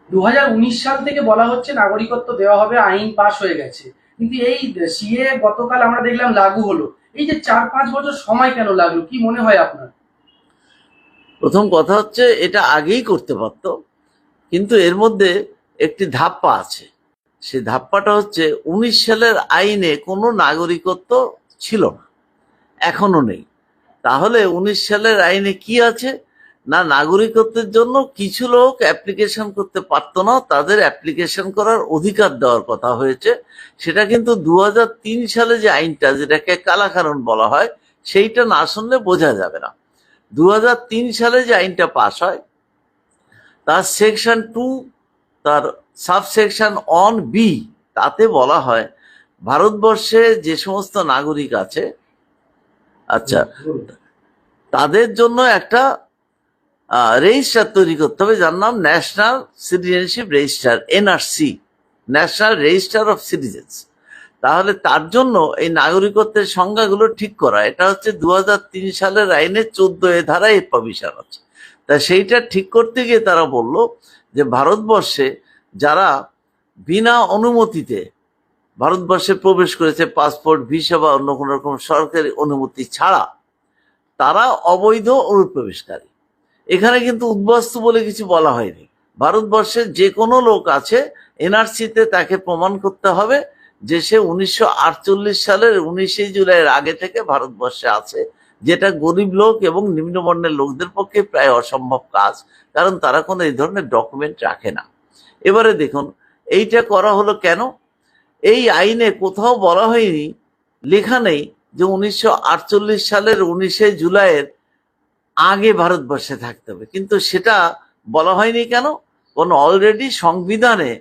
2019 সাল থেকে বলা হচ্ছে নাগরিকত্ব দেওয়া হবে, আইন পাশ হয়ে গেছে, কিন্তু এই সিএ গতকাল আমরা দেখলাম লাগু হলো। এই যে 4-5 বছর সময় কেন লাগলো, কি মনে হয় আপনার? প্রথম কথা হচ্ছে এটা আগেই করতে পারতো, কিন্তু এর মধ্যে একটি ধাপ্পা আছে। সেই ধাপ্পাটা হচ্ছে 19 সালের আইনে কোনো নাগরিকত্ব ছিল না, এখনো নেই। তাহলে 19 সালের আইনে কি আছে না, নাগরিকত্বের জন্য কিছু লোক অ্যাপ্লিকেশন করতে পারতো না, তাদের অ্যাপ্লিকেশন করার অধিকার দেওয়ার কথা হয়েছে। সেটা কিন্তু 2003 সালে যে আইনটা, যেটাকে কালাকানুন বলা হয়, সেইটা না শুনলে বোঝা যাবে না। 2003 সালে যে আইনটা পাশ হয়, তার সেকশন 2, তার সাবসেকশন 1B, তাতে বলা হয় ভারতবর্ষে যে সমস্ত নাগরিক আছে, আচ্ছা, তাদের জন্য একটা রেজিস্টার তৈরি করতে হবে, যার নাম national citizenship register, NRC, national register of citizens. তাহলে তার জন্য এই নাগরিকত্বের সংজ্ঞাগুলো ঠিক করা, এটা হচ্ছে 2003 সালের আইনে 14 ধারায় এর প্রভিশন আছে। তা সেইটা ঠিক করতে গিয়ে তারা বলল যে ভারতবর্ষে যারা বিনা অনুমতিতে ভারতবর্ষে প্রবেশ করেছে, পাসপোর্ট, ভিসা বা অন্য কোনো রকম সরকারি অনুমতি ছাড়া, তারা অবৈধ অনুপ্রবেশকারী। এখানে কিন্তু উদ্বাস্তু বলে কিছু বলা হয়নি। ভারতবর্ষের যে কোনো লোক আছে, NRC-তে তাকে প্রমাণ করতে হবে যে সে 1948 সালের 19 জুলাইয়ের আগে থেকে ভারতবর্ষে আছে, যেটা গরিব লোক এবং নিম্নবর্ণের লোকদের পক্ষে প্রায় অসম্ভব কাজ, কারণ তারা কোনো এই ধরনের ডকুমেন্ট রাখে না। এবারে দেখুন, এইটা করা হলো কেন? এই আইনে কোথাও বলা হয়নি, লেখা নেই যে 1948 সালের 19 জুলাইয়ের আগে ভারতবর্ষে থাকতে হবে, কিন্তু সেটা বলা হয়নি কেন? কারণ অলরেডি সংবিধানে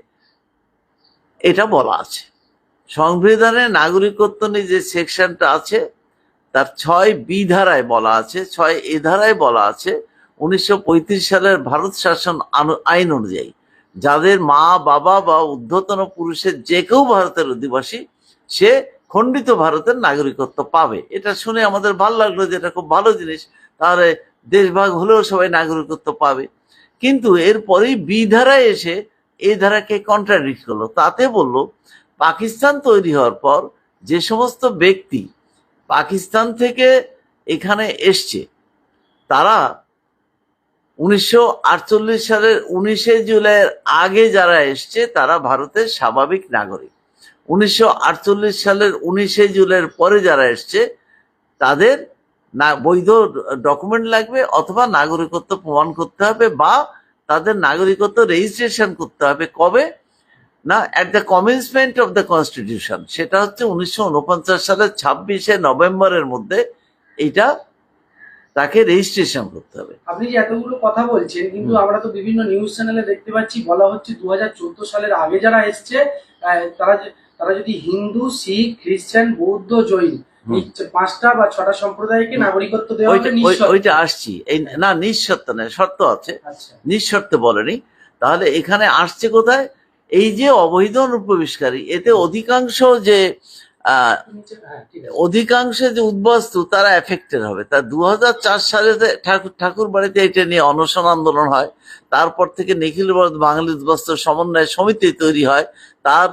এটা বলা আছে। সংবিধানে নাগরিকত্ব নিয়ে যে সেকশনটা আছে, তার 6B ধারায় বলা আছে, 6A ধারায় বলা আছে, 1935 সালের ভারত শাসন আইন অনুযায়ী যাদের মা বাবা বা ঊর্ধ্বতন পুরুষের যে কেউ ভারতের অধিবাসী, সে খণ্ডিত ভারতের নাগরিকত্ব পাবে। এটা শুনে আমাদের ভালো লাগলো যে এটা খুব ভালো জিনিস, তাহলে দেশভাগ হলেও সবাই নাগরিকত্ব পাবে। কিন্তু এরপরেই বি ধারায় এসে এই ধারাকে কন্ট্রাডিক্ট করলো। তাতে বলল পাকিস্তান তৈরি হওয়ার পর যে সমস্ত ব্যক্তি পাকিস্তান থেকে এখানে এসছে, তারা 1948 সালের 19 জুলাইয়ের আগে যারা এসছে তারা ভারতের স্বাভাবিক নাগরিক। 1948 সালের 19 জুলাইয়ের পরে যারা এসছে তাদের না বৈধ ডকুমেন্ট লাগবে, অথবা নাগরিকত্ব প্রমাণ করতে হবে, বা তাদের নাগরিকত্ব রেজিস্ট্রেশন করতে হবে। কবে না, at the commencement of the constitution, সেটা হচ্ছে 1949 সালের 26 নভেম্বরের মধ্যে এইটা তাকে রেজিস্ট্রেশন করতে হবে। আপনি যে এতগুলো কথা বলছেন, কিন্তু আমরা তো বিভিন্ন নিউজ চ্যানেলে দেখতে পাচ্ছি বলা হচ্ছে 2014 সালের আগে যারা এসছে, তারা তারা যদি হিন্দু, শিখ, খ্রিস্টান, বৌদ্ধ, জৈন, এই 5টা বা 6টা সম্প্রদায়কে নাগরিকত্ব দেওয়া হবে নিঃশর্তে। ওইটা আসছি, এই না নিঃশর্ত নয়, শর্ত আছে, আচ্ছা, নিঃশর্তে বলেনি। তাহলে এখানে আসছে কোথায়? এই যে অবৈধ অনুপ্রবেশকারী, এতে অধিকাংশ যে হ্যাঁ, ঠিক আছে। অধিকাংশ যে উদ্বাস্তু তারা এফেক্টেড হবে। তা 2004 সালে ঠাকুর বাড়িতে এটা নিয়ে অনশন আন্দোলন হয়। তারপর থেকে নিখিল ভারত বাঙালি উদ্বাস্তু সমন্বয় সমিতি তৈরি হয়, তার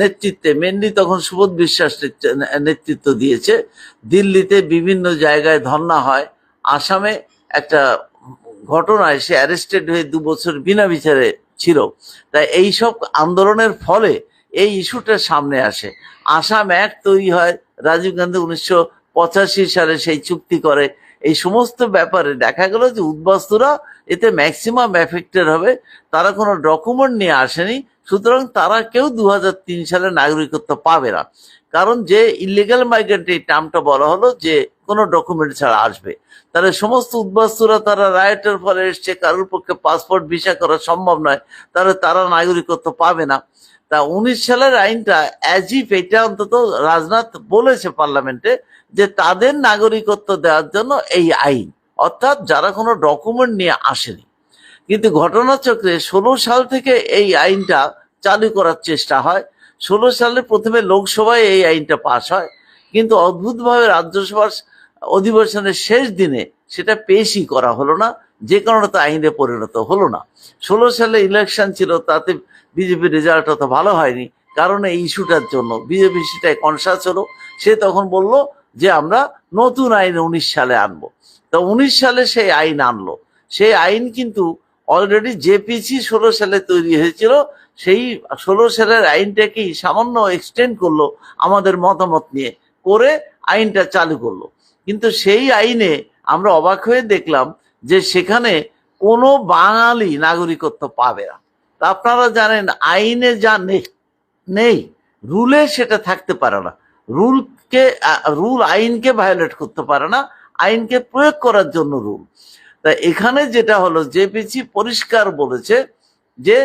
নেতৃত্বে, মেনলি তখন সুবোধ বিশ্বাস নেতৃত্ব দিয়েছে। দিল্লিতে বিভিন্ন জায়গায় ধর্ণা হয়। আসামে একটা ঘটনায় সে অ্যারেস্টেড হয়ে 2 বছর বিনা বিচারে ছিল। তাই এইসব আন্দোলনের ফলে এই ইস্যুটা সামনে আসে। আসাম অ্যাক্ট তৈরি হয়, রাজীব গান্ধী 1985 সালে সেই চুক্তি করে। এই সমস্ত ব্যাপারে দেখা গেল যে উদ্বাস্তুরা এতে ম্যাক্সিমাম এফেক্টেড হবে। তারা কোনো ডকুমেন্ট নিয়ে আসেনি, সুতরাং তারা কেউ 2003 সালে নাগরিকত্ব পাবে না। কারণ যে ইলিগাল মাইগ্রেন্ট, এই টার্মটা বলা হলো যে কোনো ডকুমেন্ট ছাড়া আসবে। তাহলে সমস্ত উদ্বাস্তুরা তারা রায়টের ফলে এসছে, কারোর পক্ষে পাসপোর্ট ভিসা করা সম্ভব নয়, তাহলে তারা নাগরিকত্ব পাবে না। তা 19 সালের আইনটা অ্যাজিফ, এটা অন্তত রাজনাথ বলেছে পার্লামেন্টে যে তাদের নাগরিকত্ব দেওয়ার জন্য এই আইন, অর্থাৎ যারা কোনো ডকুমেন্ট নিয়ে আসেনি। কিন্তু ঘটনাচক্রে 16 সাল থেকে এই আইনটা চালু করার চেষ্টা হয়। 16 সালে প্রথমে লোকসভায় এই আইনটা পাশ হয়, কিন্তু অদ্ভুতভাবে রাজ্যসভার অধিবেশনের শেষ দিনে সেটা পেশই করা হলো না। যে কারণে তো আইনে পরিণত হলো না। 16 সালে ইলেকশন ছিল, তাতে বিজেপির রেজাল্ট অত ভালো হয়নি, কারণ এই ইস্যুটার জন্য বিজেপি সেটাই কনসাস হলো। সে তখন বলল যে আমরা নতুন আইন 19 সালে আনবো। তো 19 সালে সেই আইন আনলো। সেই আইন কিন্তু অলরেডি জেপিসি 16 সালে তৈরি হয়েছিল, সেই 16 সালের আইনটাকেই সামান্য এক্সটেন্ড করলো আমাদের মতামত নিয়ে, করে আইনটা চালু করলো। কিন্তু সেই আইনে আমরা অবাক হয়ে দেখলাম যে সেখানে কোনো বাঙালি নাগরিকত্ব পাবে না। তা আপনারা জানেন আইনে যা নেই, রুলে সেটা থাকতে পারে না। রুল আইনকে ভায়োলেট করতে পারে না, আইনকে প্রয়োগ করার জন্য রুল। তা এখানে যেটা হলো, জেপিসি পরিষ্কার বলেছে যে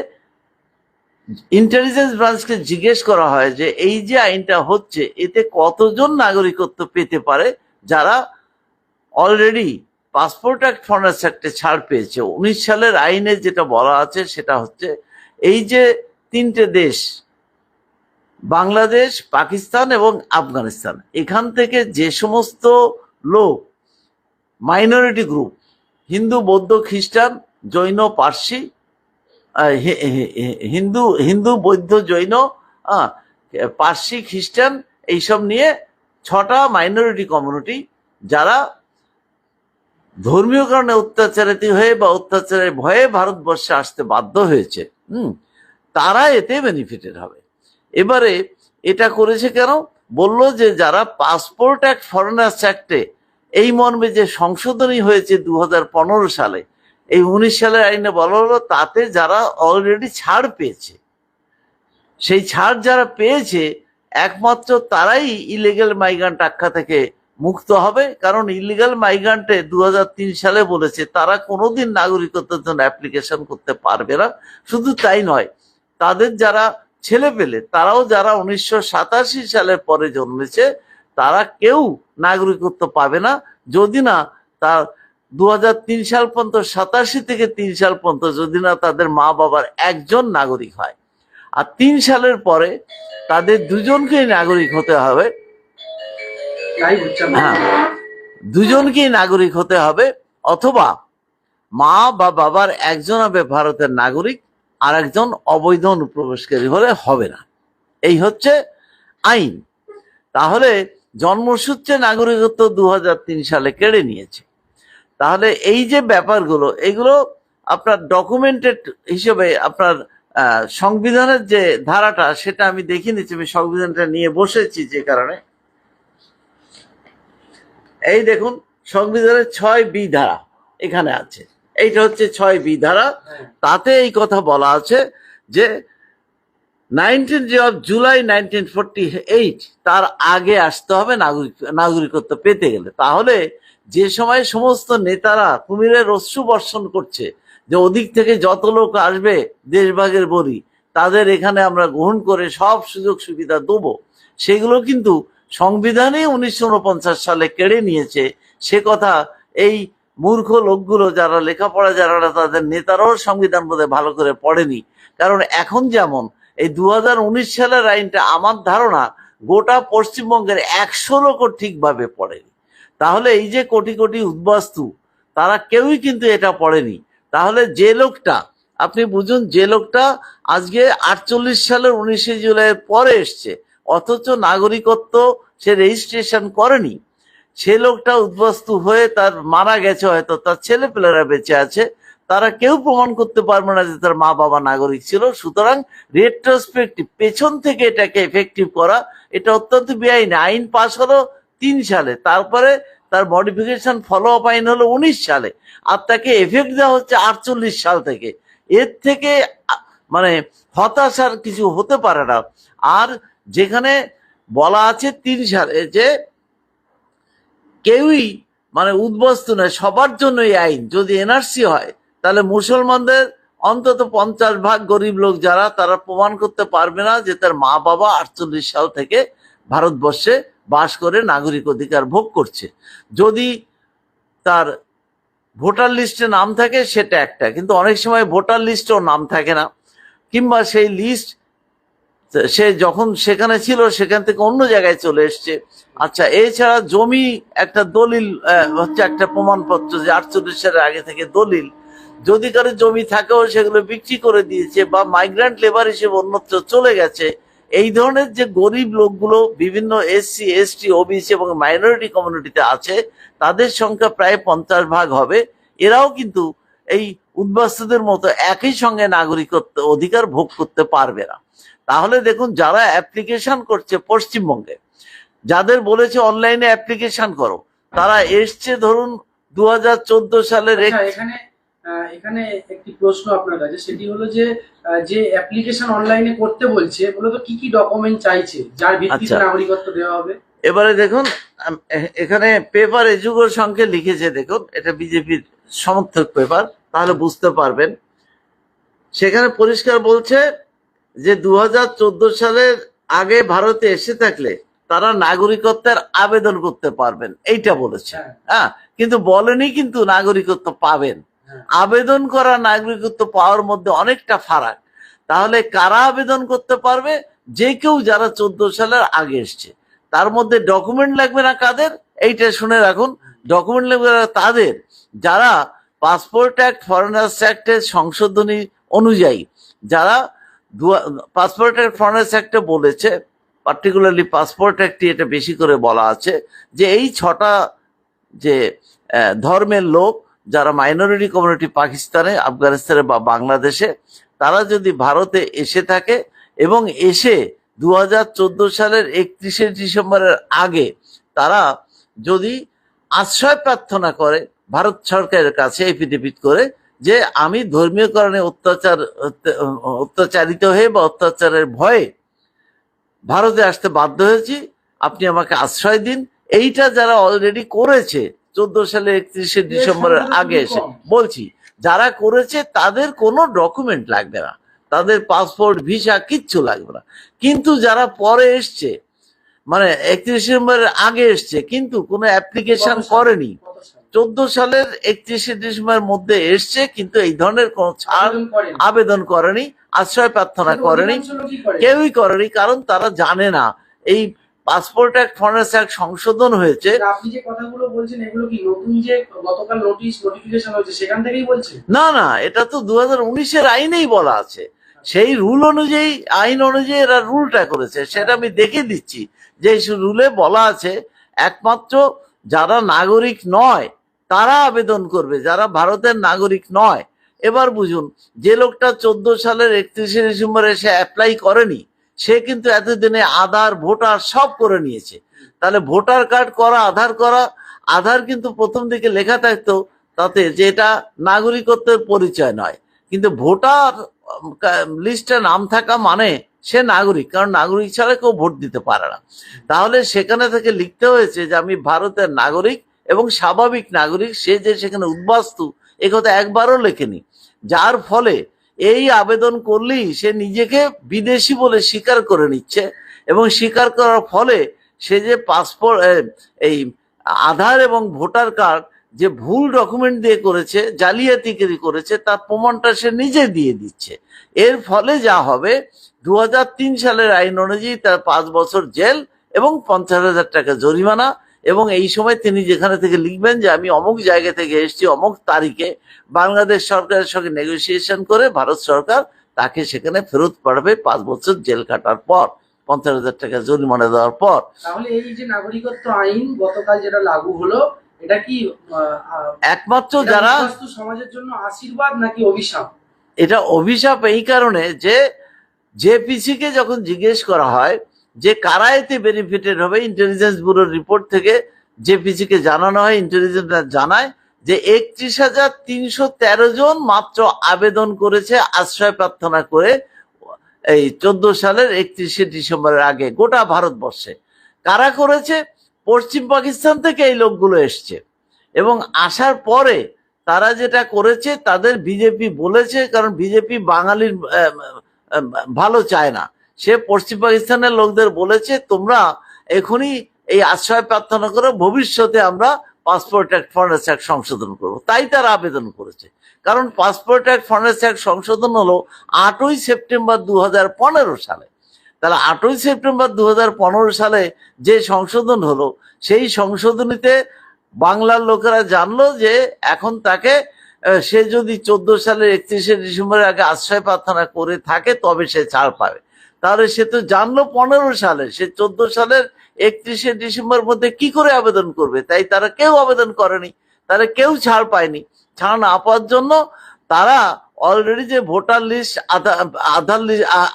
ইন্টেলিজেন্স ব্রাঞ্চকে জিজ্ঞেস করা হয় যে এই যে আইনটা হচ্ছে এতে কতজন নাগরিকত্ব পেতে পারে যারা অলরেডি পাসপোর্ট অ্যাক্ট ফরেনার্স অ্যাক্টে ছাড় পেয়েছে। 19 সালের আইনে যেটা বলা আছে সেটা হচ্ছে এই যে 3টে দেশ, বাংলাদেশ, পাকিস্তান এবং আফগানিস্তান, এখান থেকে যে সমস্ত লোক মাইনরিটি গ্রুপ, হিন্দু, বৌদ্ধ, খ্রিস্টান, জৈন, পার্সি, হিন্দু বৌদ্ধ জৈন, পার্সি, খ্রিস্টান, এইসব নিয়ে 6টা মাইনরিটি কমিউনিটি যারা ধর্মীয় কারণে অত্যাচারিত হয়ে বা অত্যাচারের ভয়ে ভারতবর্ষে আসতে বাধ্য হয়েছে, তারা এতে বেনিফিটেড হবে। এবারে এটা করেছে কেন? বলল যে যারা পাসপোর্ট অ্যাক্ট ফরেনার্স অ্যাক্টে এই মর্মে যে সংশোধনী হয়েছে 2015 সালে, এই 19 সালের আইনে বলা হলো তাতে যারা অলরেডি ছাড় পেয়েছে, সেই ছাড় যারা পেয়েছে একমাত্র তারাই ইলিগাল মাইগ্রান্ট আখ্যা থেকে মুক্ত হবে। কারণ ইলিগাল মাইগ্রান্টে 2003 সালে বলেছে তারা কোনোদিন নাগরিকত্বের জন্য অ্যাপ্লিকেশন করতে পারবে না। শুধু তাই নয়, তাদের যারা ছেলে পেলে, তারাও যারা 1987 সালের পরে জন্মেছে, তারা কেউ নাগরিকত্ব পাবে না যদি না তার 2003 সাল পর্যন্ত, 87 থেকে 3 সাল পর্যন্ত যদি না তাদের মা বাবার একজন নাগরিক হয়। আর 3 সালের পরে তাদের দুজনকেই নাগরিক হতে হবে। হ্যাঁ, দুজনকেই নাগরিক হতে হবে, অথবা মা বা বাবার একজন হবে ভারতের নাগরিক, আর একজন অবৈধ অনুপ্রবেশকারী হলে হবে না। এই হচ্ছে আইন। তাহলে জন্মসূত্রে নাগরিকত্ব 2003 সালে কেড়ে নিয়েছে। তাহলে এই যে ব্যাপারগুলো, এগুলো আপনার ডকুমেন্টেড হিসেবে আপনার সংবিধানের যে ধারাটা সেটা আমি দেখে নিচ্ছি। আমি সংবিধানটা নিয়ে বসেছি, যে কারণে এই দেখুন সংবিধানের 6B ধারা এখানে আছে। এইটা হচ্ছে 6B ধারা। তাতে এই কথা বলা আছে যে 19 জুলাই 1948 তার আগে আসতে হবে নাগরিকত্ব পেতে গেলে। তাহলে যে সময় সমস্ত নেতারা কুমিরের অশ্রু বর্ষণ করছে যে ওদিক থেকে যত লোক আসবে দেশভাগের বলি, তাদের এখানে আমরা গ্রহণ করে সব সুযোগ সুবিধা দেবো, সেগুলো কিন্তু সংবিধানে 1949 সালে কেড়ে নিয়েছে। সে কথা এই মূর্খ লোকগুলো যারা লেখাপড়া যারা না, তাদের নেতারাও সংবিধান বোধহয় ভালো করে পড়েনি। কারণ এখন যেমন এই 2019 সালের আইনটা আমার ধারণা গোটা পশ্চিমবঙ্গের 100 লোকও ঠিকভাবে পড়েনি। তাহলে এই যে কোটি কোটি উদ্বাস্তু, তারা কেউই কিন্তু এটা পড়েনি। তাহলে যে লোকটা, আপনি বুঝুন, যে লোকটা আজকে 48 সালের 19 জুলাইয়ের পরে এসছে, অথচ নাগরিকত্ব সে রেজিস্ট্রেশন করেনি, সে লোকটা উদ্বাস্তু হয়ে তার মারা গেছে, হয়তো তার ছেলেপেলেরা বেঁচে আছে, তারা কেউ প্রমাণ করতে পারবে না যে তার মা বাবা নাগরিক ছিল। সুতরাং রেট্রোস্পেক্টিভ, পেছন থেকে এটাকে এফেক্টিভ করা, এটা অত্যন্ত বেআইনি। আইন পাস হলো 3 সালে, তারপরে তার মডিফিকেশন ফলো আপ আইন হলো 19 সালে, আর তাকে এফেক্ট দেওয়া হচ্ছে 48 সাল থেকে। এর থেকে মানে হতাশার কিছু হতে পারে না। আর যেখানে বলা আছে 3 সালে যে কেউই মানে উদ্বস্তু নয়, সবার জন্য এই আইন। যদি এনআরসি হয় তাহলে মুসলমানদের অন্তত 50% গরিব লোক যারা, তারা প্রমাণ করতে পারবে না যে তার মা বাবা 48 সাল থেকে ভারতবর্ষে বাস করে নাগরিক অধিকার ভোগ করছে। যদি তার ভোটার লিস্টে নাম থাকে সেটা একটা, কিন্তু অনেক সময় ভোটার লিস্টেও নাম থাকে না, কিংবা সেই লিস্ট তো সে যখন সেখানে ছিল সেখান থেকে অন্য জায়গায় চলে এসছে। আচ্ছা, এছাড়া জমি একটা দলিল হচ্ছে একটা প্রমাণপত্র যে 48 সালের আগে থেকে দলিল, যদি কারো জমি থাকেও সেগুলো বিক্রি করে দিয়েছে বা মাইগ্রেন্ট লেবার হিসেবে অন্যত্র চলে গেছে। এই ধরনের যে গরিব লোকগুলো বিভিন্ন এসসি, এসটি, ওবিসি এবং মাইনরিটি কমিউনিটিতে আছে, তাদের সংখ্যা প্রায় 50% হবে। এরাও কিন্তু এই উদ্বাস্তুদের মতো একই সঙ্গে নাগরিকত্ব অধিকার ভোগ করতে পারবে না। তাহলে দেখুন, যারা অ্যাপ্লিকেশন করছে পশ্চিমবঙ্গে, যাদের বলেছে অনলাইনে অ্যাপ্লিকেশন করো, তারা এসছে ধরুন 2014 সালের আচ্ছা, এখানে একটি প্রশ্ন আপনার কাছে, সেটি হলো যে যে অ্যাপ্লিকেশন অনলাইনে করতে বলছে, মূলত কি কি ডকুমেন্ট চাইছে যার ভিত্তিতে আচ্ছা। নাগরিকত্ব দেওয়া হবে? এবারে দেখুন, এখানে পেপার এজুকের সঙ্গে লিখেছে, দেখুন এটা বিজেপির সমর্থক পেপার, তাহলে বুঝতে পারবেন। সেখানে পরিষ্কার বলছে যে 2014 সালের আগে ভারতে এসে থাকলে তারা নাগরিকত্বের আবেদন করতে পারবেন, এইটা বলেছে। হ্যাঁ। হ্যাঁ, কিন্তু বলেনি কিন্তু নাগরিকত্ব পাবেন। হ্যাঁ। আবেদন করা নাগরিকত্ব পাওয়ার মধ্যে অনেকটা ফারাক। তাহলে কারা আবেদন করতে পারবে? যে কেউ যারা 14 সালের আগে এসছে। তার মধ্যে ডকুমেন্ট লাগবে না কাদের? এইটা শুনে রাখুন, ডকুমেন্ট লাগবে না তাদের যারা পাসপোর্ট অ্যাক্ট, ফরেনার্স অ্যাক্টের সংশোধনী অনুযায়ী, যারা পাসপোর্ট অ্যাক্ট, ফরেনার্স অ্যাক্টে বলেছে, পার্টিকুলারলি পাসপোর্ট অ্যাক্টে এটা বেশি করে বলা আছে যে এই 6টা যে ধর্মের লোক যারা মাইনরিটি কমিউনিটি পাকিস্তানে, আফগানিস্তানে বা বাংলাদেশে, তারা যদি ভারতে এসে থাকে এবং এসে 2014 সালের 31শে ডিসেম্বরের আগে তারা যদি আশ্রয় প্রার্থনা করে ভারত সরকারের কাছে এফিডেভিট করে যে আমি ধর্মীয় কারণে অত্যাচারিত হয়ে বা অত্যাচারের ভয়ে ভারতে আসতে বাধ্য হয়েছি, আপনি আমাকে আশ্রয় দিন, এইটা যারা অলরেডি করেছে 14 সালে 31শে ডিসেম্বরের আগে এসে, বলছি যারা করেছে তাদের কোনো ডকুমেন্ট লাগবে না, তাদের পাসপোর্ট, ভিসা কিচ্ছু লাগবে না। কিন্তু যারা পরে এসছে, মানে 31 ডিসেম্বরের আগে এসছে কিন্তু কোনো অ্যাপ্লিকেশন করেনি, 14 সালের 31শে ডিসেম্বরের মধ্যে এসছে কিন্তু এই ধরনের কোন ছাড় আবেদন করেনি, আশ্রয় প্রার্থনা করেনি, কেউই করেনি, কারণ তারা জানে না এই পাসপোর্ট অ্যাক্ট, ফরেনার্স অ্যাক্ট সংশোধন হয়েছে। আপনি যে কথাগুলো বলছেন এগুলো কি নতুন যে গতকাল নোটিফিকেশন হয়েছে সেখান থেকেই বলছেন? না না, এটা তো 2019-এর আইনেই বলা আছে, সেই রুল অনুযায়ী, আইন অনুযায়ী এরা রুলটা করেছে, সেটা আমি দেখে দিচ্ছি যে রুলে বলা আছে একমাত্র যারা নাগরিক নয় তারা আবেদন করবে, যারা ভারতের নাগরিক নয়। এবার বুঝুন, যে লোকটা 14 সালের 31শে ডিসেম্বরে সে অ্যাপ্লাই করেনি, সে কিন্তু এতদিনে আধার, ভোটার সব করে নিয়েছে। তাহলে ভোটার কার্ড করা, আধার করা, আধার কিন্তু প্রথম দিকে লেখা থাকতো তাতে যে এটা নাগরিকত্বের পরিচয় নয়, কিন্তু ভোটার লিস্টে নাম থাকা মানে সে নাগরিক, কারণ নাগরিক ছাড়া কেউ ভোট দিতে পারে না। তাহলে সেখানে থেকে লিখতে হয়েছে যে আমি ভারতের নাগরিক এবং স্বাভাবিক নাগরিক, সে যে সেখানে উদ্বাস্তু এ কথা একবারও লেখেনি, যার ফলে এই আবেদন করলেই সে নিজেকে বিদেশি বলে স্বীকার করে নিচ্ছে, এবং স্বীকার করার ফলে সে যে পাসপোর্ট, এই আধার এবং ভোটার কার্ড যে ভুল ডকুমেন্ট দিয়ে করেছে, জালিয়াতিগিরি করেছে, তার প্রমাণটা সে নিজে দিয়ে দিচ্ছে। এর ফলে যা হবে, 2003 সালের আইন অনুযায়ী তার 5 বছর জেল এবং 50,000 টাকা জরিমানা, এবং এই সময় তিনি যেখানে থেকে লিখবেন যে আমি অমুক জায়গা থেকে এসেছি অমুক তারিখে, বাংলাদেশ সরকারের সঙ্গে নেগোসিয়েশন করে ভারত সরকার তাকে সেখানে ফেরত পাঠাবে 5 বছর জেল কাটার পর, 50,000 টাকা জরিমানা দেওয়ার পর। তাহলে এই যে নাগরিকত্ব আইন গতকাল যেটা লাগু হলো, এটা কি একমাত্র যারা সমাজের জন্য আশীর্বাদ নাকি অভিশাপ? এটা অভিশাপ এই কারণে যে জেপিসি কে যখন জিজ্ঞেস করা হয় যে কারা এতে বেনিফিটেড হবে, ইন্টেলিজেন্স ব্যুরোর রিপোর্ট থেকে জেপিসি কে জানানো হয়, ইন্টেলিজেন্স জানায় যে 31,313 জন মাত্র আবেদন করেছে আশ্রয় প্রার্থনা করে এই 14 সালের 31শে ডিসেম্বরের আগে গোটা ভারতবর্ষে। কারা করেছে? পশ্চিম পাকিস্তান থেকে এই লোকগুলো এসছে, এবং আসার পরে তারা যেটা করেছে তাদের বিজেপি বলেছে, কারণ বিজেপি বাঙালির ভালো চায় না, সে পশ্চিম পাকিস্তানের লোকদের বলেছে তোমরা এখনই এই আশ্রয় প্রার্থনা করো, ভবিষ্যতে আমরা পাসপোর্ট অ্যাক্ট, ফরেনার্স অ্যাক্ট সংশোধন করবো। তাই তারা আবেদন করেছে, কারণ পাসপোর্ট অ্যাক্ট, ফরেনার্স অ্যাক্ট সংশোধন হলো 8ই সেপ্টেম্বর 2015 সালে। তাহলে 8ই সেপ্টেম্বর 2015 সালে যে সংশোধন হলো, সেই সংশোধনীতে বাংলার লোকেরা জানলো যে এখন তাকে সে যদি 14 সালের 31শে ডিসেম্বরের আগে আশ্রয় প্রার্থনা করে থাকে তবে সে ছাড় পাবে। তাহলে সে তো জানলো 15 সালে, সে 14 সালের 31শে ডিসেম্বর মধ্যে কি করে আবেদন করবে? তাই তারা কেউ আবেদন করেনি, তারা কেউ ছাড় পায়নি। ছাড় না পাওয়ার জন্য তারা অলরেডি যে ভোটার লিস্ট,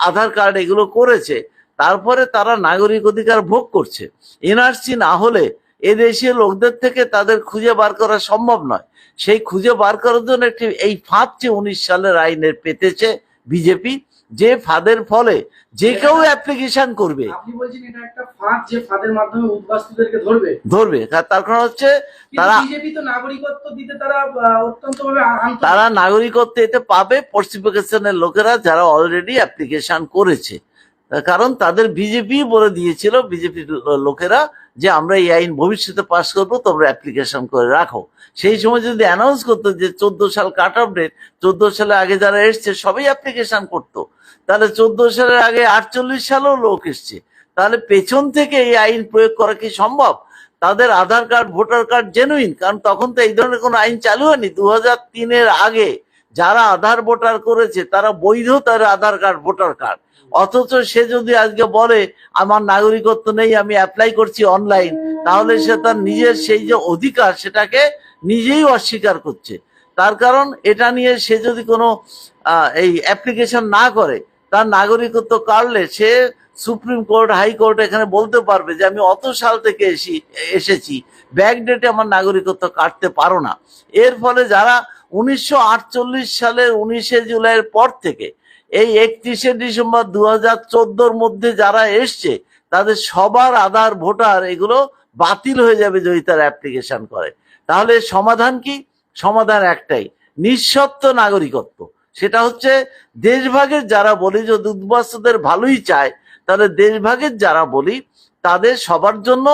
আধার কার্ড এগুলো করেছে, তারপরে তারা নাগরিক অধিকার ভোগ করছে। এনআরসি না হলে এদেশীয় লোকদের থেকে তাদের খুঁজে বার করা সম্ভব নয়। সেই খুঁজে বার করার জন্য একটি এই ফাঁদ যে 19 সালের আইনের পেতেছে বিজেপি, যে ফাঁদের ফলে যে কেউ অ্যাপ্লিকেশন করবে। আপনি বলছেন এটা একটা ফাঁদ, যে ফাঁদের মাধ্যমে উদ্বাস্তুদেরকে ধরবে। তার কারণ হচ্ছে তারা বিজেপি তো নাগরিকত্ব দিতে তারা অত্যন্ত ভাবে তারা নাগরিকত্ব এতে পাবে পশ্চিমবঙ্গের লোকেরা যারা অলরেডি অ্যাপ্লিকেশন করেছে। কারণ তাদের বিজেপি বলে দিয়েছিল, বিজেপির লোকেরা, যে আমরা এই আইন ভবিষ্যতে পাস করবো, তোমরা অ্যাপ্লিকেশন করে রাখো। সেই সময় যদি অ্যানাউন্স করতো যে 14 সাল কাট অফ ডেট, 14 সালের আগে যারা এসছে সবাই অ্যাপ্লিকেশন করতো, তাহলে 14 সালের আগে 48 সালেও লোক এসছে, তাহলে পেছন থেকে এই আইন প্রয়োগ করা কি সম্ভব? তাদের আধার কার্ড, ভোটার কার্ড জেনুইন, কারণ তখন তো এই ধরনের কোনো আইন চালু হয়নি। 2003-এর আগে যারা আধার ভোটার করেছে তারা বৈধ, তার আধার কার্ড, ভোটার কার্ড। অথচ সে যদি আজকে বলে আমার নাগরিকত্ব নেই, আমি অ্যাপ্লাই করছি অনলাইন, তাহলে সে তার নিজের সেই যে অধিকার সেটাকে নিজেই অস্বীকার করছে। তার কারণ এটা নিয়ে সে যদি কোনো এই অ্যাপ্লিকেশন না করে, তার নাগরিকত্ব কাটলে সে সুপ্রিম কোর্ট, হাইকোর্ট এখানে বলতে পারবে যে আমি অত সাল থেকে এসেছি, ব্যাক ডেটে আমার নাগরিকত্ব কাটতে পারো না। এর ফলে যারা 1948 সালের 19শে জুলাইয়ের পর থেকে এই 31শে ডিসেম্বর 2014-র মধ্যে যারা এসছে, তাদের সবার আধার, ভোটার এগুলো বাতিল হয়ে যাবে যদি তারা অ্যাপ্লিকেশন করে। তাহলে সমাধান কি? সমাধান একটাই, নিঃশর্ত নাগরিকত্ব। সেটা হচ্ছে দেশভাগের যারা বলি, যদি উদ্বাস্তুদের ভালোই চায়, তাহলে দেশভাগের যারা বলি তাদের সবার জন্য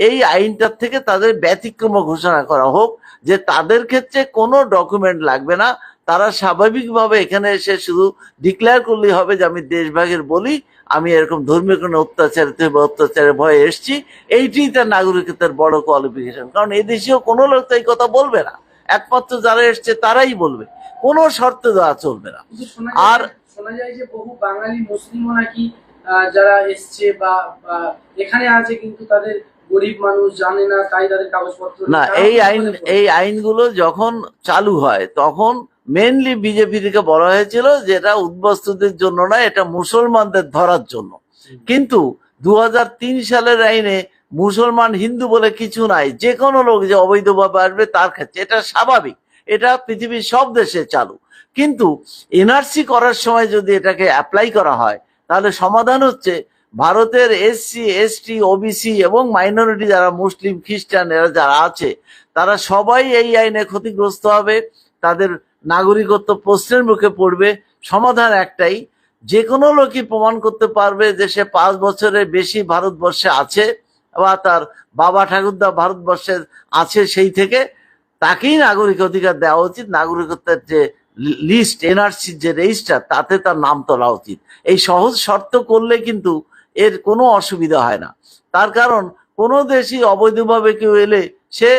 এই আইনটার থেকে তাদের ব্যতিক্রম ঘোষণা করা হোক, যে তাদের ক্ষেত্রে কোনো ডকুমেন্ট লাগবে না, তারা স্বাভাবিকভাবে এখানে এসে শুধু ডিক্লেয়ার করলেই হবে যে আমি দেশভাগের বলি, আমি এরকম ধর্মীয় কোনো অত্যাচারের ভয়ে এসছি, এইটি তার নাগরিকত্বের বড় কোয়ালিফিকেশন। কারণ এই দেশেও কোনো লোক তো এই কথা বলবে না, একমাত্র যারা এসছে তারাই বলবে, কোনো শর্ত দেওয়া চলবে না। আর শোনা যায় যে বহু বাঙালি মুসলিমও নাকি যারা এসছে বা এখানে আছে, কিন্তু তাদের গরিব মানুষ জানে না, তাই তাদের কাগজপত্র না। এই আইনগুলো যখন চালু হয় তখন মেনলি বিজেপি থেকে বলা হয়েছিল যে এটা উদ্বাস্তুদের জন্য না, এটা মুসলমানদের ধরার জন্য। কিন্তু 2003 সালের আইনে মুসলমান, হিন্দু বলে কিছু নাই, যে কোনো লোক যে অবৈধভাবে আসবে তার ক্ষেত্রে এটা স্বাভাবিক, এটা পৃথিবীর সব দেশে চালু। কিন্তু এনআরসি করার সময় যদি এটাকে অ্যাপ্লাই করা হয়, তাহলে সমাধান হচ্ছে ভারতের এসসি, এসটি, ওবিসি এবং মাইনরিটি যারা মুসলিম, খ্রিস্টান এরা যারা আছে, তারা সবাই এই আইনে ক্ষতিগ্রস্ত হবে, তাদের নাগরিকত্ব প্রশ্নের মুখে পড়বে। সমাধান একটাই, যে কোনো লোকই প্রমাণ করতে পারবে যে সে 5 বছরের বেশি ভারতবর্ষে আছে বা তার বাবা ঠাকুরদা ভারতবর্ষে আছে, সেই থেকে তাকেই নাগরিক অধিকার দেওয়া উচিত। নাগরিকত্বের যে লিস্ট, এনআরসির যে রেজিস্টার, তাতে তার নাম তোলা উচিত। এই সহজ শর্ত করলে কিন্তু এর কোনো অসুবিধা হয় না। তার কারণ কোনো দেশই অবৈধভাবে কেউ এলে সে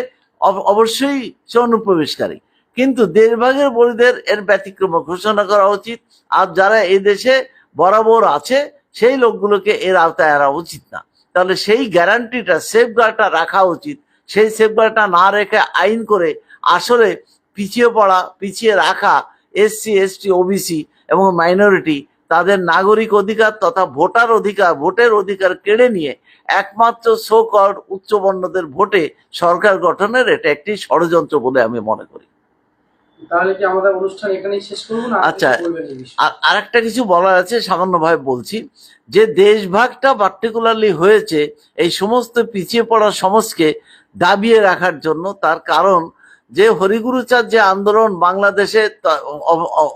অবশ্যই সে অনুপ্রবেশকারী, কিন্তু দেশভাগের বলিদের এর ব্যতিক্রম ঘোষণা করা উচিত। আর যারা এই দেশে বরাবর আছে সেই লোকগুলোকে এর আওতায় আনা উচিত না। তাহলে সেই গ্যারান্টিটা, সেফগার্ডটা রাখা উচিত। সেই সেফগার্ডটা না রেখে আইন করে আসলে পিছিয়ে রাখা এসসি, এসটি, ওবিসি এবং মাইনরিটি তাদের নাগরিক অধিকার তথা ভোটের অধিকার কেড়ে নিয়ে একমাত্র সো-কল্ড উচ্চবর্ণদের ভোটে সরকার গঠনের এটা একটি ষড়যন্ত্র বলে আমি মনে করি। তাহলে কি আমাদের অনুষ্ঠান এখানেই শেষ করব না? আচ্ছা, আর একটা কিছু বলার আছে, সামান্যভাবে বলছি, যে দেশভাগটা পার্টিকুলারলি হয়েছে এই সমস্ত পিছিয়ে পড়া সমাজকে দাবিয়ে রাখার জন্য। তার কারণ যে হরিগুরুচাঁদ যে আন্দোলন বাংলাদেশে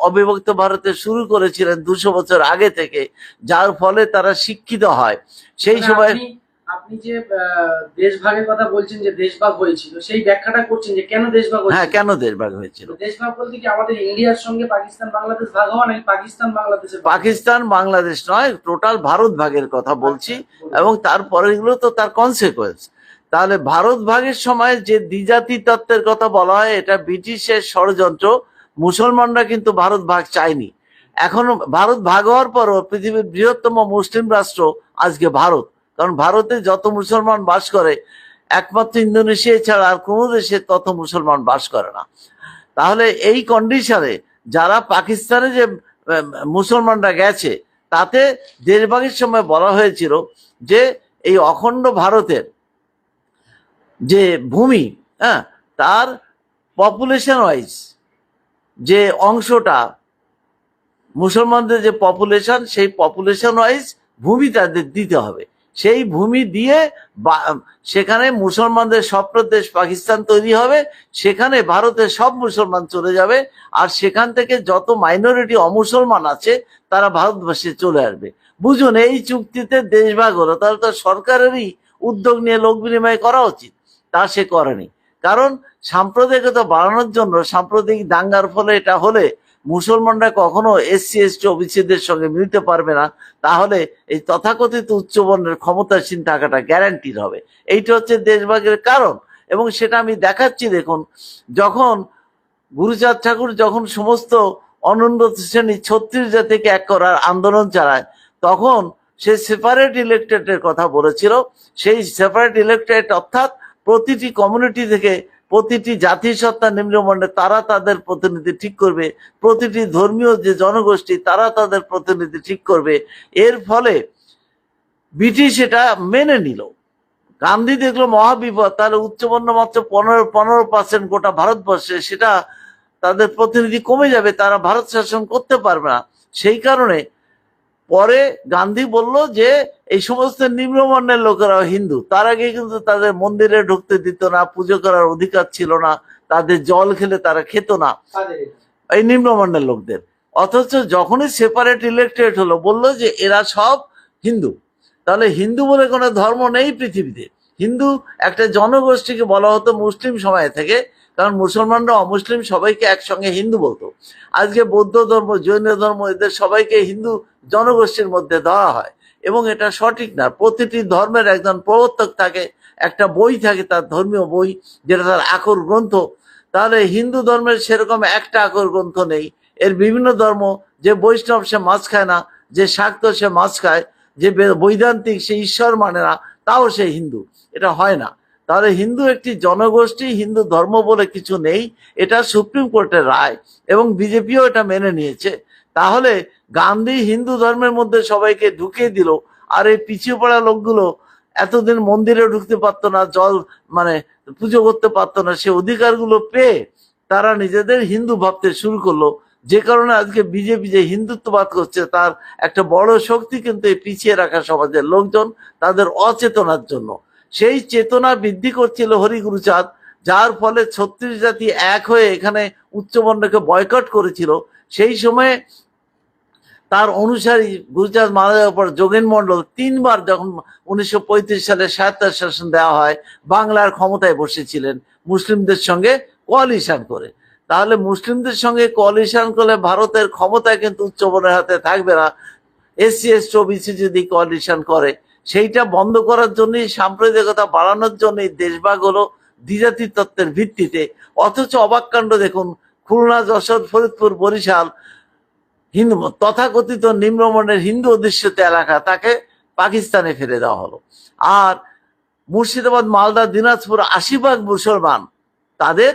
অবিভক্ত ভারতে শুরু করেছিলেন 200 বছর আগে থেকে, যার ফলে তারা শিক্ষিত হয়, সেই সময় আপনি যে দেশভাগের কথা বলছেন, যে দেশভাগ হয়েছিল, সেই ব্যাখ্যাটা করছেন যে কেন দেশভাগ হ্যাঁ, হয়েছিল। কেন দেশভাগ হয়েছিল? দেশভাগ বলতে কি আমাদের ইন্ডিয়ার সঙ্গে পাকিস্তান বাংলাদেশ ভাগ হওয়া, নাকি পাকিস্তান বাংলাদেশের ভাগ হওয়া? পাকিস্তান বাংলাদেশ নয়, টোটাল ভারত ভাগের কথা বলছি। আচ্ছা, বলুন। এবং তারপরে এগুলো তো তার কনসিকুয়েন্স। তাহলে ভারত ভাগের সময় যে দ্বিজাতি তত্ত্বের কথা বলা হয়, এটা ব্রিটিশের ষড়যন্ত্র। মুসলমানরা কিন্তু ভারত ভাগ চায়নি। এখন ভারত ভাগ হওয়ার পরও পৃথিবীর বৃহত্তম মুসলিম রাষ্ট্র আজকে ভারত। কারণ ভারতে যত মুসলমান বাস করে, একমাত্র ইন্দোনেশিয়া ছাড়া আর কোনো দেশে তত মুসলমান বাস করে না। তাহলে এই কন্ডিশনে যারা পাকিস্তানে যে মুসলমানরা গেছে, তাতে দেশভাগের সময় বলা হয়েছিল যে এই অখণ্ড ভারতের যে ভূমি, হ্যাঁ, তার পপুলেশন ওয়াইজ যে অংশটা, মুসলমানদের যে পপুলেশন, সেই পপুলেশন ওয়াইজ ভূমি তাদের দিতে হবে। সেই ভূমি দিয়ে সেখানে মুসলমানদের স্বপ্নদেশ পাকিস্তান তৈরি হবে, সেখানে ভারতের সব মুসলমান চলে যাবে, আর সেখান থেকে যত মাইনরিটি অমুসলমান আছে তারা ভারতবর্ষে চলে আসবে। বুঝুন, এই চুক্তিতে দেশভাগ হলো। তাহলে তো সরকারেরই উদ্যোগ নিয়ে লোক বিনিময় করা উচিত, তা সে করেনি। কারণ সাম্প্রদায়িকতা বাড়ানোর জন্য, সাম্প্রদায়িক দাঙ্গার ফলে এটা হলে মুসলমানরা কখনো এসসি এসটি ওবিসিদের সঙ্গে মিলতে পারবে না। তাহলে এই তথাকথিত উচ্চবর্ণের ক্ষমতাসীন থাকাটা গ্যারান্টিড হবে। এইটা হচ্ছে দেশভাগের কারণ। এবং সেটা আমি দেখাচ্ছি। দেখুন, যখন গুরুচাঁদ ঠাকুর যখন সমস্ত অনুন্নত শ্রেণী 36 জাতিকে এক করার আন্দোলন চালায়, তখন সে সেপারেট ইলেক্টেডের কথা বলেছিল। সেই সেপারেট ইলেক্টেড অর্থাৎ প্রতিটি কমিউনিটি থেকে, প্রতিটি জাতিসত্তা নিম্নবর্ণে তারা তাদের প্রতিনিধি ঠিক করবে, প্রতিটি ধর্মীয় যে জনগোষ্ঠী তারা তাদের প্রতিনিধি ঠিক করবে। এর ফলে ব্রিটিশ এটা মেনে নিল। গান্ধী দেখলো মহাবিপদ, তাহলে উচ্চবর্ণ মাত্র 15% গোটা ভারতবর্ষে, সেটা তাদের প্রতিনিধি কমে যাবে, তারা ভারত শাসন করতে পারবে না। সেই কারণে পরে গান্ধী বলল যে এই সমস্ত নিম্নবর্ণের লোকেরা হিন্দু। তার আগে কিন্তু তাদের মন্দিরে ঢুকতে দিত না, পুজো করার অধিকার ছিল না, তাদের জল খেলে তারা খেত না, এই নিম্নবর্ণের লোকদের। অথচ যখনই সেপারেট ইলেক্টেড হলো, বললো যে এরা সব হিন্দু। তাহলে হিন্দু বলে কোনো ধর্ম নেই পৃথিবীতে। হিন্দু একটা জনগোষ্ঠীকে বলা হতো মুসলিম সময় থেকে, কারণ মুসলমানরা অমুসলিম সবাইকে একসঙ্গে হিন্দু বলতো। আজকে বৌদ্ধ ধর্ম, জৈন ধর্ম, এদের সবাইকে হিন্দু জনগোষ্ঠীর মধ্যে ধরা হয়, এবং এটা সঠিক না। প্রতিটি ধর্মের একজন প্রবর্তক থাকে, একটা বই থাকে তার ধর্মীয় বই, যেটা তার আকর গ্রন্থ। তাহলে হিন্দু ধর্মের সেরকম একটা আকর গ্রন্থ নেই। এর বিভিন্ন ধর্ম, যে বৈষ্ণব সে মাছ খায় না, যে শাক্ত সে মাছ খায়, যে বৈদান্তিক সে ঈশ্বর মানে না, তাও সে হিন্দু। এটা হয় না। তাহলে হিন্দু একটি জনগোষ্ঠী, হিন্দু ধর্ম বলে কিছু নেই। এটা সুপ্রিম কোর্টের রায়, এবং বিজেপিও এটা মেনে নিয়েছে। তাহলে গান্ধী হিন্দু ধর্মের মধ্যে সবাইকে ঢুকিয়ে দিল, আর এই পিছিয়ে পড়া লোকগুলো এতদিন মন্দিরে ঢুকতে পারতো না, জল মানে পুজো করতে পারতো না, সে অধিকারগুলো পেয়ে তারা নিজেদের হিন্দু ভাবতে শুরু করলো। যে কারণে আজকে বিজেপি যে হিন্দুত্ববাদ করছে, তার একটা বড় শক্তি কিন্তু এই পিছিয়ে রাখা সমাজের লোকজন, তাদের অচেতনার জন্য। সেই চেতনা বৃদ্ধি করছিল হরিগুরুচাঁদ, যার ফলে 36 জাতি এক হয়ে এখানে উচ্চবর্ণকে বয়কট করেছিল। সেই সময়ে তার অনুসারী গুরুচাঁদ মারা যাওয়ার পর যোগেন মন্ডল 3বার, যখন 1935 সালে স্বায়ত্তশাসন শাসন দেওয়া হয়, বাংলার ক্ষমতায় বসেছিলেন মুসলিমদের সঙ্গে কোয়ালিশন করে। তাহলে মুসলিমদের সঙ্গে কোয়ালিশন করলে ভারতের ক্ষমতায় কিন্তু উচ্চবর্ণের হাতে থাকবে না। এসসি এসটি ওবিসি যদি কোয়ালিশন করে, সেইটা বন্ধ করার জন্যই, সাম্প্রদায়িকতা বাড়ানোর জন্যই দেশভাগ হলো দ্বিজাতি তত্ত্বের ভিত্তিতে। অথচ অবাক কাণ্ড দেখুন, খুলনা, যশোর, ফরিদপুর, বরিশাল হিন্দু তথাকথিত নিম্নবর্ণের হিন্দু অধ্যুষিত এলাকা, তাকে পাকিস্তানে ফেলে দেওয়া হলো। আর মুর্শিদাবাদ, মালদা, দিনাজপুর 80% মুসলমান, তাদের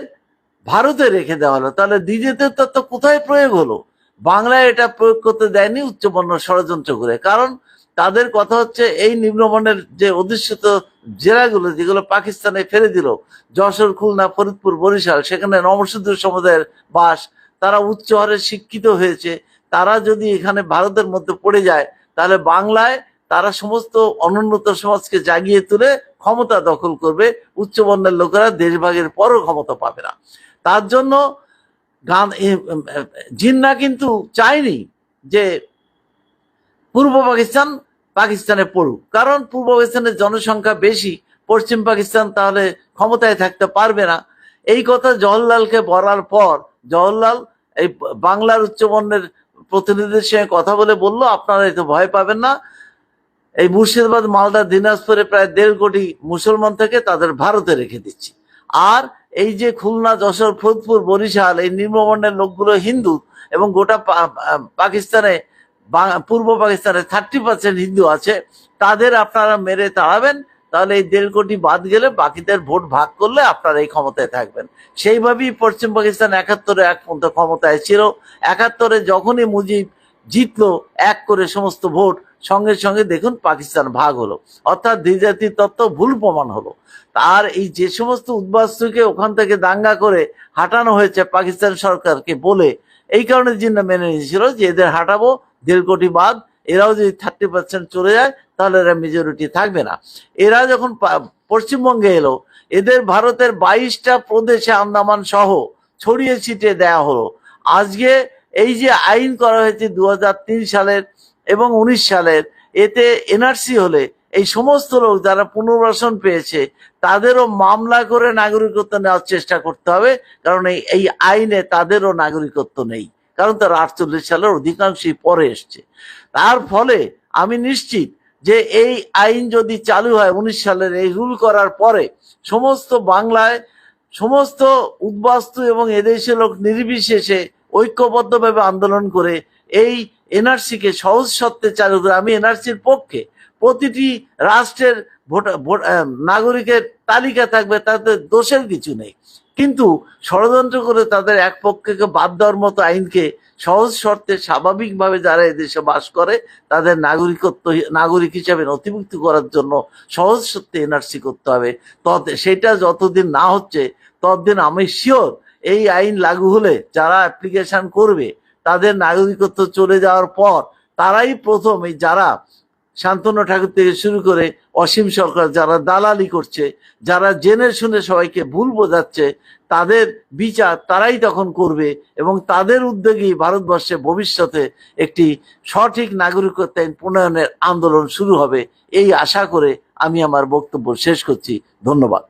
ভারতে রেখে দেওয়া হলো। তাহলে দ্বিজাতি তত্ত্ব কোথায় প্রয়োগ হলো? বাংলায় এটা প্রয়োগ করতে দেয়নি উচ্চবর্ণ ষড়যন্ত্র করে। কারণ তাদের কথা হচ্ছে এই নিম্নবর্ণের যে অধ্যুষিত জেলাগুলো, যেগুলো পাকিস্তানে ফেলে দিল, যশোর, খুলনা, ফরিদপুর, বরিশাল, সেখানে নমশূদ্র সমুদায়ের বাস, তারা উচ্চ হারে শিক্ষিত হয়েছে। তারা যদি এখানে ভারতের মধ্যে পড়ে যায়, তাহলে বাংলায় তারা সমস্ত অনুন্নত সমাজকে জাগিয়ে তুলে ক্ষমতা দখল করবে। উচ্চবর্ণের লোকেরা দেশভাগের পরও ক্ষমতা পাবে না। তার জন্য জিন্না কিন্তু চায়নি যে পূর্ব পাকিস্তান পাকিস্তানে পড়ুক, কারণ পূর্ব পাকিস্তানের জনসংখ্যা বেশি, পশ্চিম পাকিস্তান তাহলে ক্ষমতায় থাকতে পারবে না। এই কথা জওহরলালকে বলার পর জওহরলাল এই বাংলার উচ্চবর্ণের প্রতিনিধিদের সঙ্গে কথা বলে বলল, আপনারা এত ভয় পাবেন না, এই মুর্শিদাবাদ, মালদা, দিনাজপুরে প্রায় 1.5 কোটি মুসলমান থেকে তাদের ভারতে রেখে দিচ্ছি। আর এই যে খুলনা, যশোর, ফরিদপুর, বরিশাল, এই নিম্নবর্ণের লোকগুলো হিন্দু, এবং গোটা পাকিস্তানে, পূর্ব পাকিস্তানে 30% হিন্দু আছে, তাদের আপনারা মেরে তাড়াবেন, তাহলে এই 1.5 কোটি বাদ গেলে বাকিদের ভোট ভাগ করলে আপনারা এই ক্ষমতায় থাকবেন। সেইভাবেই পশ্চিম পাকিস্তান 71-এ এক পর্যন্ত ক্ষমতায় ছিল। 71-এ যখনই মুজিব জিতলো 1 করে সমস্ত ভোট, সঙ্গে সঙ্গে দেখুন পাকিস্তান ভাগ হলো, অর্থাৎ দ্বিজাতির তত্ত্ব ভুল প্রমাণ হলো। আর এই যে সমস্ত উদ্বাস্তুকে ওখান থেকে দাঙ্গা করে হাঁটানো হয়েছে পাকিস্তান সরকারকে বলে, এই কারণে জিন্না মেনে নিয়েছিল যে এদের হাঁটাবো, 1.5 কোটি বাদ, এরাও যদি 30% চলে যায় তাহলে এরা মেজরিটি থাকবে না। এরা যখন পশ্চিমবঙ্গে এলো, এদের ভারতের 22টা প্রদেশে, আন্দামান সহ ছড়িয়ে ছিটিয়ে দেয়া হলো। আজকে এই যে আইন করা হয়েছে 2003 সালের এবং 19 সালের, এতে এনআরসি হলে এই সমস্ত লোক যারা পুনর্বাসন পেয়েছে তাদেরও মামলা করে নাগরিকত্ব নেওয়ার চেষ্টা করতে হবে, কারণ এই আইনে তাদেরও নাগরিকত্ব নেই, কারণ তারা 48 সালের অধিকাংশই পরে এসছে। তার ফলে আমি নিশ্চিত যে এই আইন যদি চালু হয় 19 সালের এই রুল করার পরে, সমস্ত বাংলায় সমস্ত উদ্বাস্তু এবং এদেশের লোক নির্বিশেষে ঐক্যবদ্ধভাবে আন্দোলন করে এই এনআরসি কে সহজ শর্তে চালু করে, আমি এনআরসির পক্ষে, প্রতিটি রাষ্ট্রের নাগরিকের তালিকা থাকবে, তাতে দোষের কিছু নেই, কিন্তু ষড়যন্ত্র করে তাদের এক পক্ষকে বাদ দেওয়ার মতো আইনকে সহজ শর্তে স্বাভাবিকভাবে যারা এদেশে বাস করে তাদের নাগরিক হিসাবে নথিভুক্ত করার জন্য সহজ শর্তে এনআরসি করতে হবে। সেটা যতদিন না হচ্ছে ততদিন আমি শিওর এই আইন লাগু হলে যারা অ্যাপ্লিকেশন করবে তাদের নাগরিকত্ব চলে যাওয়ার পর তারাই প্রথম, এই যারা শান্তনু ঠাকুর থেকে শুরু করে অসীম সরকার যারা দালালি করছে, যারা জেনে শুনে সবাইকে ভুল বোঝাচ্ছে, তাদের বিচার তারাই তখন করবে, এবং তাদের উদ্যোগেই ভারতবর্ষে ভবিষ্যতে একটি সঠিক নাগরিকত্ব আইন প্রণয়নের আন্দোলন শুরু হবে। এই আশা করে আমি আমার বক্তব্য শেষ করছি। ধন্যবাদ।